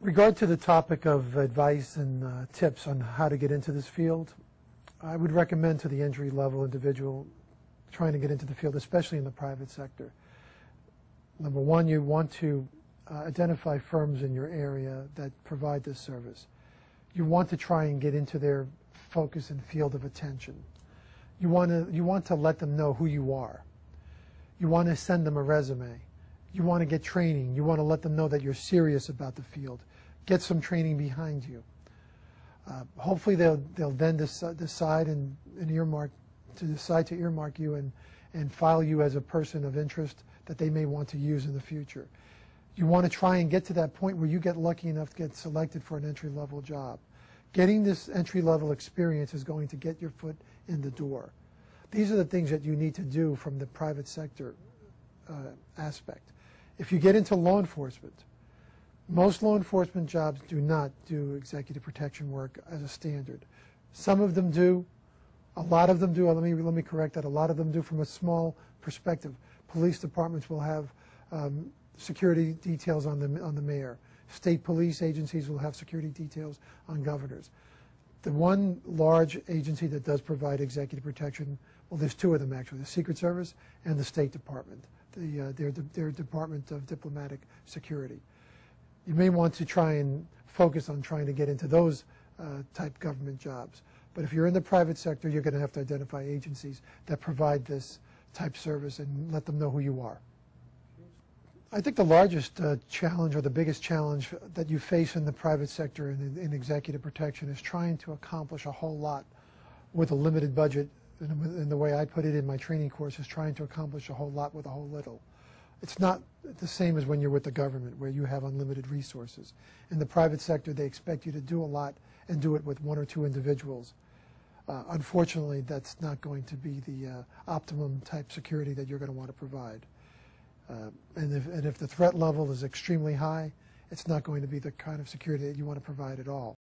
Regard to the topic of advice and tips on how to get into this field, I would recommend to the entry-level individual trying to get into the field, especially in the private sector. Number one, you want to identify firms in your area that provide this service. You want to try and get into their focus and field of attention. You want to let them know who you are. You want to send them a resume. You want to get training. You want to let them know that you're serious about the field. Get some training behind you. Hopefully they'll then decide and earmark you and file you as a person of interest that they may want to use in the future. You want to try and get to that point where you get lucky enough to get selected for an entry-level job. Getting this entry-level experience is going to get your foot in the door. These are the things that you need to do from the private sector aspect. If you get into law enforcement, most law enforcement jobs do not do executive protection work as a standard. Some of them do. A lot of them do. Let me correct that. A lot of them do from a small perspective. Police departments will have security details on the mayor. State police agencies will have security details on governors. The one large agency that does provide executive protection, well, there's two of them actually, the Secret Service and the State Department, their Department of Diplomatic Security. You may want to try and focus on trying to get into those type government jobs. But if you're in the private sector, you're going to have to identify agencies that provide this type service and let them know who you are. I think the largest challenge or the biggest challenge that you face in the private sector in executive protection is trying to accomplish a whole lot with a limited budget. And the way I put it in my training course is trying to accomplish a whole lot with a whole little. It's not the same as when you're with the government where you have unlimited resources. In the private sector, they expect you to do a lot and do it with one or two individuals. Unfortunately, that's not going to be the optimum type security that you're going to want to provide. And if the threat level is extremely high, it's not going to be the kind of security that you want to provide at all.